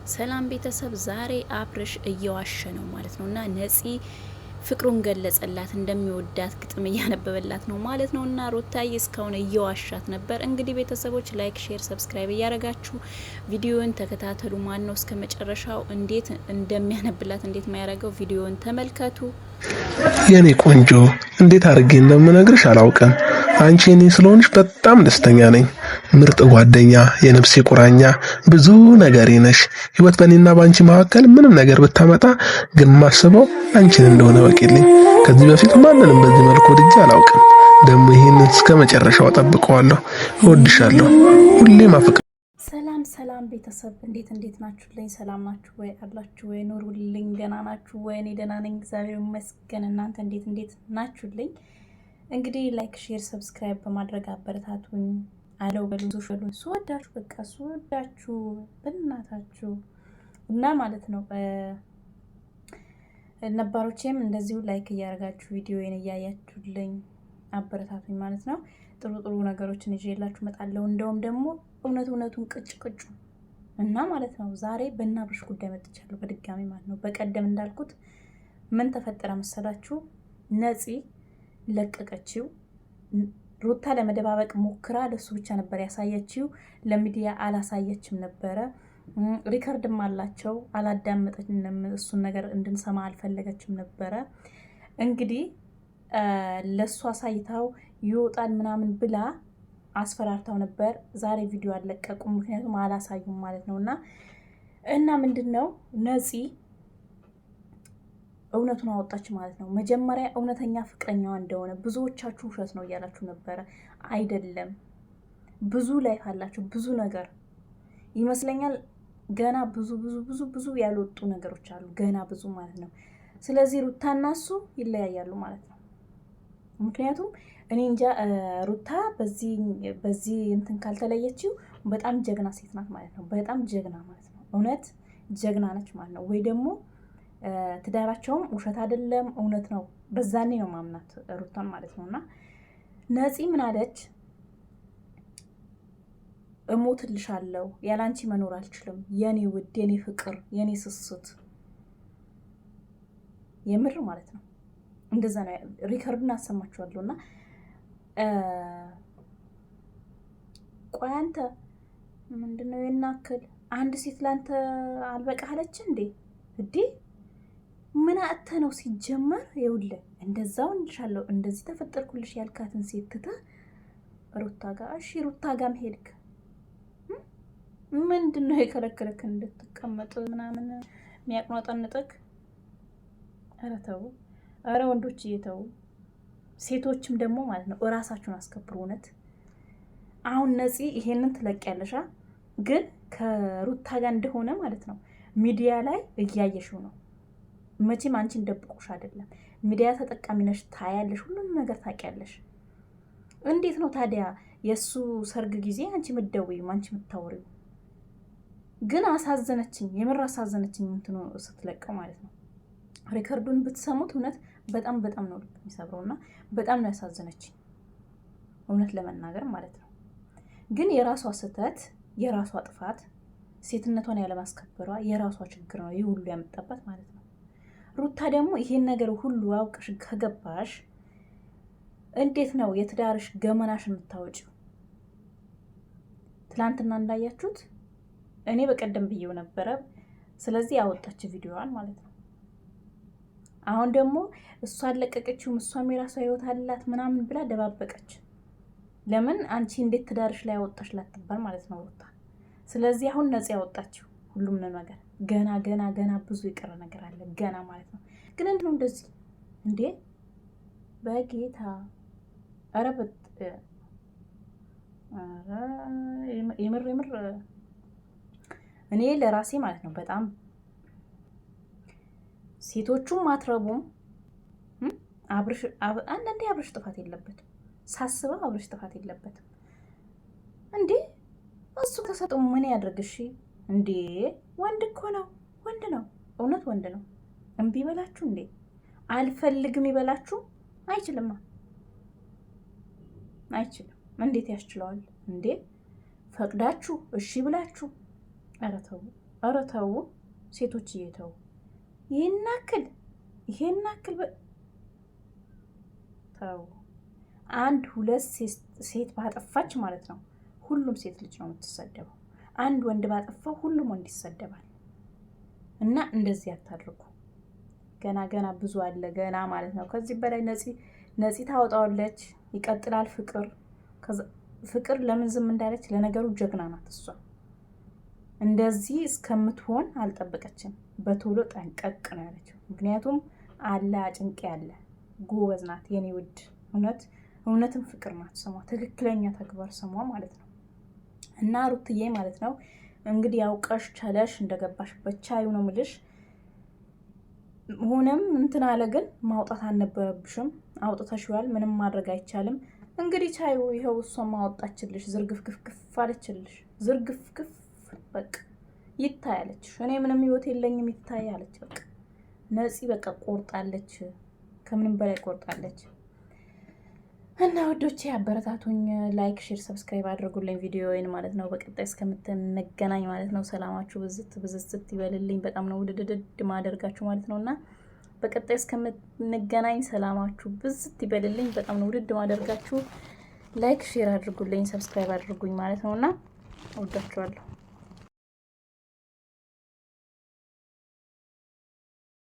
ሰላም ቤተሰብ ዛሬ አብርሽ እየዋሸ ነው ማለት ነው እና ነፂ ፍቅሩን ገለጸላት እንደሚወዳት ግጥም እያነበበላት ነው ማለት ነው እና ሩታዬ እስካሁን እየዋሻት ነበር። እንግዲህ ቤተሰቦች ላይክ፣ ሼር፣ ሰብስክራይብ እያረጋችሁ ቪዲዮውን ተከታተሉ። ማን ነው እስከ መጨረሻው እንዴት እንደሚያነብላት እንዴት ማያረገው ቪዲዮውን ተመልከቱ። የኔ ቆንጆ እንዴት አድርጌ እንደምነግርሽ አላውቅም። አንቺ እኔ ስለሆንሽ በጣም ደስተኛ ነኝ። ምርጥ ጓደኛ፣ የነፍሴ ቁራኛ፣ ብዙ ነገሬ ነሽ። ህይወት በእኔና ባንቺ መካከል ምንም ነገር ብታመጣ ግን ማስበው አንቺን እንደሆነ በቂልኝ። ከዚህ በፊት ማንንም በዚህ መልኩ ወድጄ አላውቅም። ደግሞ ይሄንን እስከ መጨረሻው አጠብቀዋለሁ። እወድሻለሁ። ሁሌም አፍቅር። ሰላም ቤተሰብ እንዴት ናችሁልኝ? ሰላም ናችሁ ወይ? አላችሁ ወይ? ኑሩልኝ። ደህና ናችሁ ወይ? እኔ ደህና ነኝ እግዚአብሔር ይመስገን። እናንተ እንዴት ናችሁልኝ? እንግዲህ ላይክ፣ ሼር፣ ሰብስክራይብ በማድረግ አበረታቱኝ። አለው በሉኝ ስወዳችሁ በቃ ስወዳችሁ በእናታችሁ እና ማለት ነው። ነባሮቼም እንደዚሁ ላይክ እያደረጋችሁ ቪዲዮዬን እያያችሁልኝ አበረታቱኝ ማለት ነው። ጥሩ ነገሮችን ይዤላችሁ እመጣለሁ። እንደውም ደግሞ እውነቱን ቅጭ እና ማለት ነው። ዛሬ በአብርሽ ጉዳይ መጥቻለሁ በድጋሚ ማለት ነው። በቀደም እንዳልኩት ምን ተፈጠረ መሰላችሁ? ነፂ ለቀቀችው። ሩታ ለመደባበቅ ሞክራ ለሱ ብቻ ነበር ያሳየችው፣ ለሚዲያ አላሳየችም ነበረ። ሪከርድም አላቸው፣ አላዳመጠችንም። እሱን ነገር እንድንሰማ አልፈለገችም ነበረ። እንግዲህ ለሱ አሳይታው ይወጣል ምናምን ብላ አስፈራርታው ነበር። ዛሬ ቪዲዮ አለቀቁም፣ ምክንያቱም አላሳዩም ማለት ነው። እና ምንድነው ነፂ እውነቱን አወጣች ማለት ነው። መጀመሪያ እውነተኛ ፍቅረኛዋ እንደሆነ ብዙዎቻችሁ ውሸት ነው እያላችሁ ነበረ። አይደለም፣ ብዙ ላይፍ አላችሁ፣ ብዙ ነገር ይመስለኛል። ገና ብዙ ያልወጡ ነገሮች አሉ፣ ገና ብዙ ማለት ነው። ስለዚህ ሩታና እሱ ይለያያሉ ማለት ነው። ምክንያቱም እኔ እንጃ ሩታ በዚህ እንትን ካልተለየችው በጣም ጀግና ሴት ናት ማለት ነው። በጣም ጀግና ማለት ነው። እውነት ጀግና ነች ማለት ነው። ወይ ደግሞ ትዳራቸውም ውሸት አይደለም እውነት ነው። በዛኔ ነው ማምናት ሩታን ማለት ነውና ነፂ ምን አለች? እሞትልሻለሁ፣ ያላንቺ መኖር አልችልም፣ የኔ ውድ፣ የኔ ፍቅር፣ የኔ ስስት። የምር ማለት ነው። እንደዛ ነው። ሪከርዱን አሰማችኋለሁና ቆይ አንተ ምንድነው የናክል አንድ ሴት ላንተ አልበቃህ አለች እንዴ? ምን አጥተ ነው ሲጀመር? ይኸውልህ እንደዛው እንልሻለሁ እንደዚህ ተፈጠርኩልሽ ያልካትን ሴት ትተህ ሩታ ጋር እሺ፣ ሩታ ጋር ሄድክ። ምንድነው የከለከለክ እንድትቀመጥ ምናምን የሚያቅኗጠንጥክ? ኧረ ተው፣ ኧረ ወንዶች እየተው፣ ሴቶችም ደግሞ ማለት ነው እራሳችሁን አስከብሩ። እውነት አሁን ነፂ ይሄንን ትለቂያለሻ፣ ግን ከሩታ ጋር እንደሆነ ማለት ነው ሚዲያ ላይ እያየሽው ነው። መቼም አንቺን ደብቆሽ አይደለም። ሚዲያ ተጠቃሚ ነሽ፣ ታያለሽ፣ ሁሉንም ነገር ታውቂያለሽ። እንዴት ነው ታዲያ የሱ ሰርግ ጊዜ አንቺ ምትደውይው አንቺ ምታወሪው? ግን አሳዘነችኝ፣ የምር አሳዘነችኝ እንትኑ ስትለቀው ማለት ነው። ሪከርዱን ብትሰሙት እውነት በጣም ነው ልብ የሚሰብረውና በጣም ነው ያሳዘነችኝ እውነት ለመናገር ማለት ነው። ግን የራሷ ስህተት፣ የራሷ ጥፋት፣ ሴትነቷን ያለማስከበሯ የራሷ ችግር ነው ይህ ሁሉ ያመጣባት ማለት ነው። ሩታ ደግሞ ይሄን ነገር ሁሉ አውቀሽ ከገባሽ እንዴት ነው የትዳርሽ ገመናሽ የምታወጪው? ትላንትና እንዳያችሁት እኔ በቀደም ብዬው ነበረ። ስለዚህ ያወጣች ቪዲዮዋን ማለት ነው። አሁን ደግሞ እሷ አለቀቀችው፣ እሷም የራሷ ህይወት አላት ምናምን ብላ ደባበቀች። ለምን አንቺ እንዴት ትዳርሽ ላይ ያወጣሽ ላትባል ማለት ነው ሩታ። ስለዚህ አሁን ነፂ ያወጣችው ሁሉም ነገር ገና ብዙ የቀረ ነገር አለ ገና ማለት ነው። ግን እንደው እንደዚህ እንዴ በጌታ የምር እኔ ለራሴ ማለት ነው በጣም ሴቶቹም አትረቡም። አንዳንዴ አብርሽ ጥፋት የለበትም፣ ሳስበው አብርሽ ጥፋት የለበትም እንዴ። እሱ ተሰጠው ምን ያድርግሽ እንዴ? ወንድ እኮ ነው፣ ወንድ ነው፣ እውነት ወንድ ነው። እምቢ ይበላችሁ እንዴ? አልፈልግም ይበላችሁ? አይችልም። እንዴት ያስችለዋል እንዴ? ፈቅዳችሁ እሺ ብላችሁ? ኧረ ተው ኧረ ተው ሴቶች እየተው ይሄን አክል ተው። አንድ ሁለት ሴት ባጠፋች ማለት ነው ሁሉም ሴት ልጅ ነው የምትሰደበው። አንድ ወንድ ባጠፋው ሁሉም ወንድ ይሰደባል። እና እንደዚህ አታድርጉ። ገና ብዙ አለ ገና ማለት ነው። ከዚህ በላይ ነፂ ታወጣዋለች። ይቀጥላል ፍቅር ለምን ዝም እንዳለች ለነገሩ ጀግና ናት እሷ። እንደዚህ እስከምትሆን አልጠበቀችም። በቶሎ ጠንቀቅ ነው ያለችው። ምክንያቱም አለ አጭንቄ ያለ ጎበዝ ናት የኔ ውድ። እውነትም ፍቅር ናት ስሟ፣ ትክክለኛ ተግባር ስሟ ማለት ነው። እና ሩትዬ ማለት ነው እንግዲህ ያውቀሽ ቻለሽ እንደገባሽበት ቻዩ ነው ምልሽ። ሆነም እንትን አለ ግን ማውጣት አልነበረብሽም። አውጥተሽዋል፣ ምንም ማድረግ አይቻልም። እንግዲህ ቻዩ ይኸው እሷም አወጣችልሽ፣ ዝርግፍግፍ አለችልሽ። ዝርግፍግፍ በቃ ይታይ አለችሽ። እኔ ምንም ህይወት የለኝም ይታይ አለች። በቃ ነፂ በቃ ቆርጣለች፣ ከምንም በላይ ቆርጣለች። እና ወዶቼ አበረታቱኝ፣ ላይክ፣ ሼር፣ ሰብስክራይብ አድርጉልኝ ቪዲዮዬን ማለት ነው። በቀጣይ እስከምንገናኝ ማለት ነው ሰላማችሁ ብዝት ይበልልኝ። በጣም ነው ውድድድ ማደርጋችሁ ማለት ነውና በቀጣይ እስከምንገናኝ ሰላማችሁ ብዝት ይበልልኝ። በጣም ነው ውድድ ማደርጋችሁ። ላይክ ሼር አድርጉልኝ፣ ሰብስክራይብ አድርጉኝ ማለት ነውና ወዳችኋለሁ።